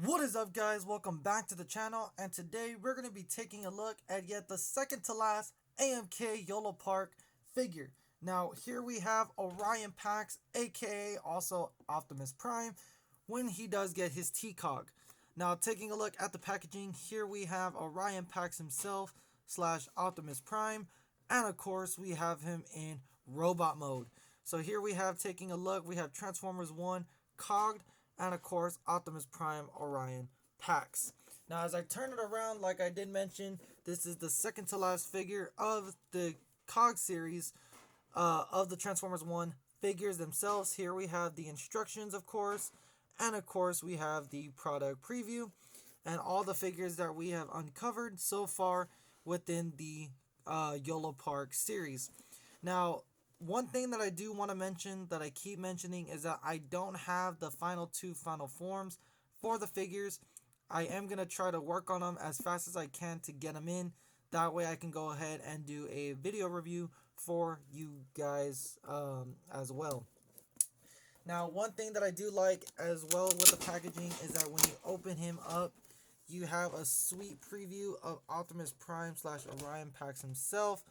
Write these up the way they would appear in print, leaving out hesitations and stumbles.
What is up, guys? Welcome back to the channel, and today we're going to be taking a look at yet the second to last AMK Yolopark figure. Now, here we have Orion packs, aka also Optimus Prime, when he does get his T-Cog. Now, taking a look at the packaging, here we have Orion packs himself slash Optimus Prime, and of course we have him in robot mode. So here we have, taking a look, we have Transformers 1 Cogged, and of course Optimus Prime Orion packs. Now, as I turn it around, like I did mention, this is the second to last figure of the Cog series of the Transformers 1 figures themselves. Here we have the instructions, of course, and of course we have the product preview and all the figures that we have uncovered so far within the Yolopark series. Now, one thing that I do want to mention that I keep mentioning is that I don't have the two final forms for the figures. I am going to try to work on them as fast as I can to get them in. That way I can go ahead and do a video review for you guys as well. Now, one thing that I do like as well with the packaging is that when you open him up, you have a sweet preview of Optimus Prime slash Orion packs himself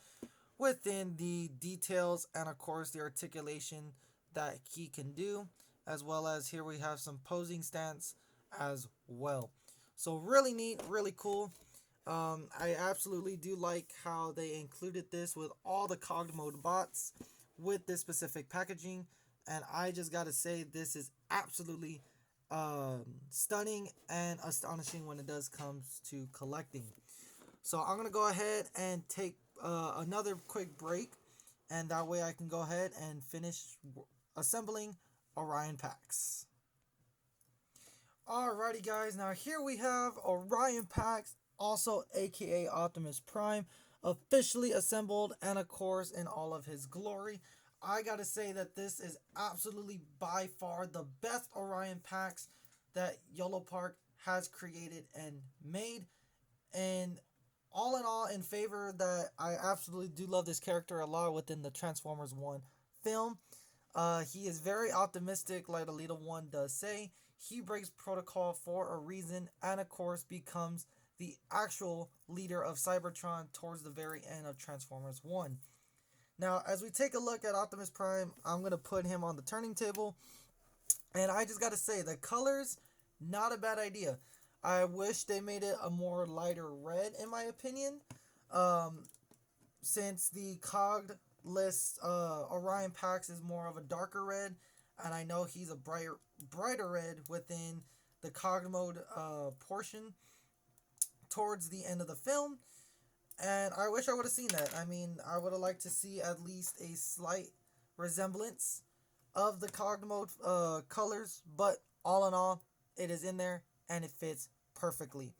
within the details and of course the articulation that he can do, as well as here we have some posing stance as well. So really neat, really cool. I absolutely do like how they included this with all the Cogged mode bots with this specific packaging, and I just gotta say this is absolutely stunning and astonishing when it does comes to collecting. So I'm gonna go ahead and take another quick break, and that way I can go ahead and finish assembling Orion packs. Alrighty, guys, now here we have Orion packs, also aka Optimus Prime, officially assembled and of course in all of his glory. I gotta say that this is absolutely by far the best Orion packs that Yolopark has created and made. And all in all, in favor that I absolutely do love this character a lot within the Transformers 1 film. He is very optimistic, like Alita 1 does say. He breaks protocol for a reason and, of course, becomes the actual leader of Cybertron towards the very end of Transformers 1. Now, as we take a look at Optimus Prime, I'm going to put him on the turning table. And I just got to say, the colors, not a bad idea. I wish they made it a more lighter red, in my opinion. Um, since the Cogged list, Orion Pax is more of a darker red, and I know he's a brighter red within the Cogged mode portion towards the end of the film. And I wish I would have seen that. I mean, I would have liked to see at least a slight resemblance of the Cogged mode colors, but all in all, it is in there and it fits perfectly.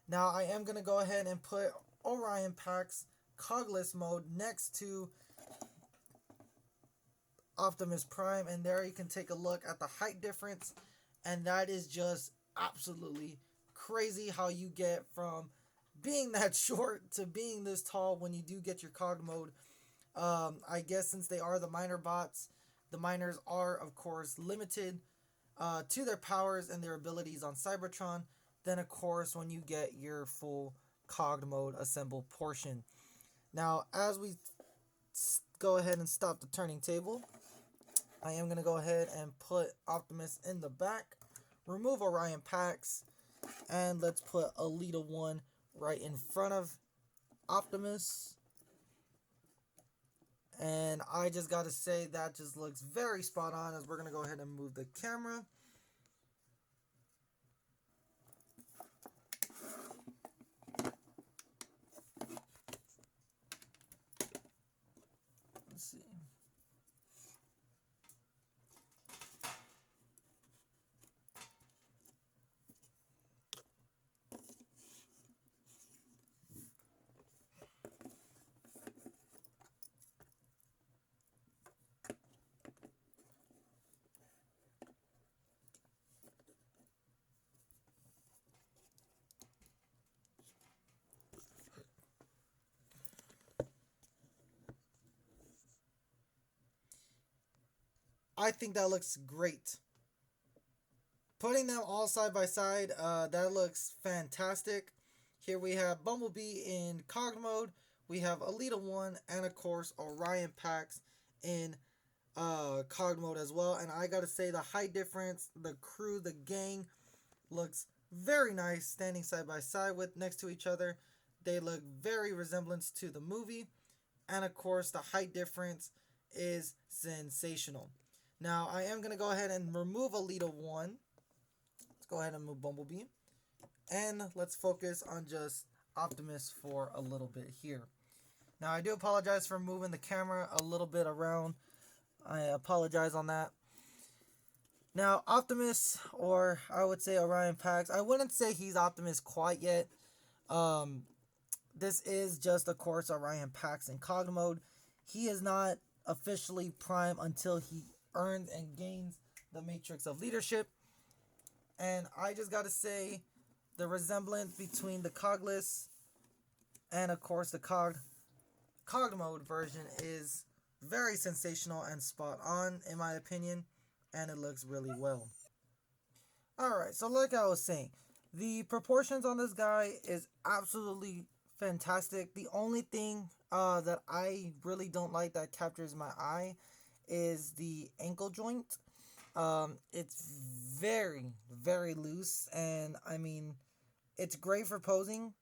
Now, I am going to go ahead and put Orion Pack's Cogless mode next to Optimus Prime, and there you can take a look at the height difference, and that is just absolutely crazy how you get from being that short to being this tall when you do get your Cog mode. I guess since they are the minor bots, the miners are, of course, limited to their powers and their abilities on Cybertron. Then, of course, when you get your full Cogged mode assembled portion. Now, as we go ahead and stop the turning table, I am going to go ahead and put Optimus in the back, remove Orion Pax, and let's put Alita 1 right in front of Optimus. And I just got to say that just looks very spot on, as we're going to go ahead and move the camera. Let's see. I think that looks great. Putting them all side by side, that looks fantastic. Here we have Bumblebee in Cogged mode. We have Alita 1 and of course Orion Pax in Cogged mode as well. And I gotta say the height difference, the crew, the gang looks very nice standing side by side with next to each other. They look very resemblance to the movie. And of course the height difference is sensational. Now I am gonna go ahead and remove Alita 1. Let's go ahead and move Bumblebee. And let's focus on just Optimus for a little bit here. Now I do apologize for moving the camera a little bit around. I apologize on that. Now Optimus, or I would say Orion Pax, I wouldn't say he's Optimus quite yet. This is just of course Orion Pax in Cogged mode. He is not officially prime until he earns and gains the Matrix of Leadership. And I just gotta say, the resemblance between the Coggless and of course the Cogged mode version is very sensational and spot on in my opinion, and it looks really well. Alright, so like I was saying, the proportions on this guy is absolutely fantastic. The only thing that I really don't like that captures my eye is the ankle joint. It's very loose, and I mean, it's great for posing,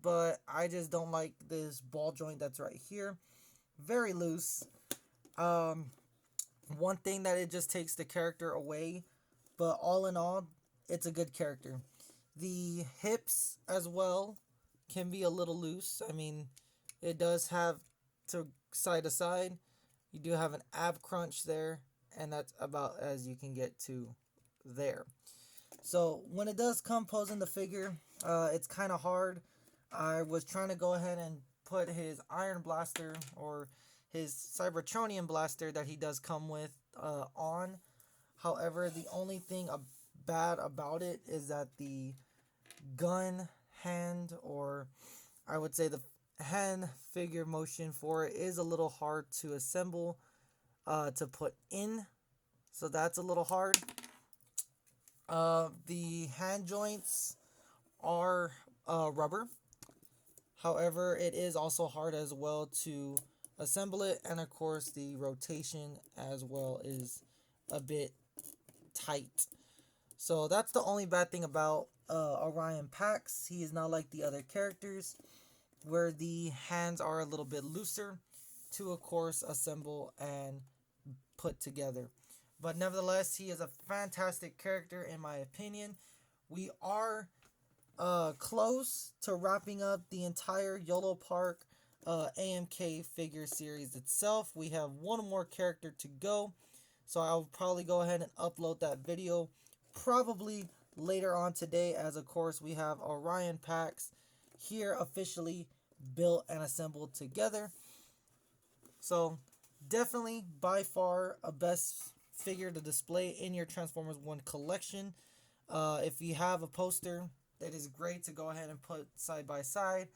but I just don't like this ball joint that's right here. Very loose. One thing that it just takes the character away, but all in all, it's a good character. The hips as well can be a little loose. I mean, it does have to side to side. You do have an ab crunch there, and that's about as you can get to there. So when it does come posing the figure, it's kind of hard. I was trying to go ahead and put his Iron Blaster or his Cybertronian Blaster that he does come with on. However, the only thing bad about it is that the gun hand, or I would say the hand figure motion for it, is a little hard to assemble, to put in. So that's a little hard. The hand joints are rubber. However, it is also hard as well to assemble it, and of course the rotation as well is a bit tight. So that's the only bad thing about Orion Pax. He is not like the other characters, where the hands are a little bit looser to of course assemble and put together. But nevertheless, he is a fantastic character in my opinion. We are close to wrapping up the entire Yolopark AMK figure series itself. We have one more character to go, so I'll probably go ahead and upload that video probably later on today, as of course we have Orion Pax here officially built and assembled together. So definitely by far a best figure to display in your Transformers 1 collection. If you have a poster, that is great to go ahead and put side by side.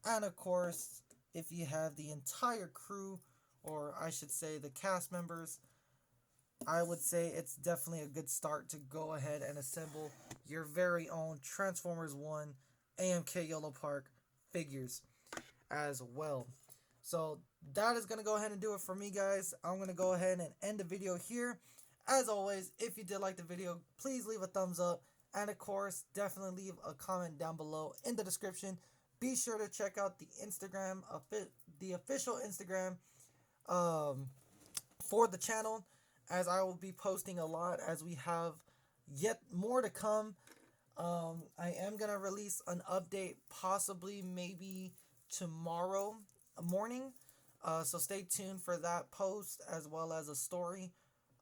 And of course, if you have the entire crew, or I should say the cast members, I would say it's definitely a good start to go ahead and assemble your very own Transformers 1 AMK Yolopark figures as well. So that is going to go ahead and do it for me, guys. I'm going to go ahead and end the video here. As always, if you did like the video, please leave a thumbs up. And of course, definitely leave a comment down below in the description. Be sure to check out the Instagram, the official Instagram for the channel, as I will be posting a lot as we have yet more to come. I am going to release an update possibly maybe tomorrow morning. So stay tuned for that post as well as a story.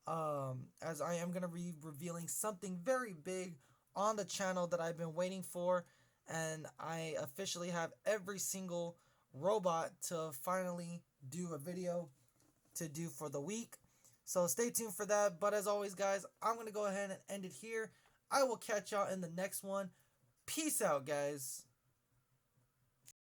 As I am going to be revealing something very big on the channel that I've been waiting for. And I officially have every single robot to finally do a video to do for the week. So stay tuned for that. But as always, guys, I'm going to go ahead and end it here. I will catch y'all in the next one. Peace out, guys.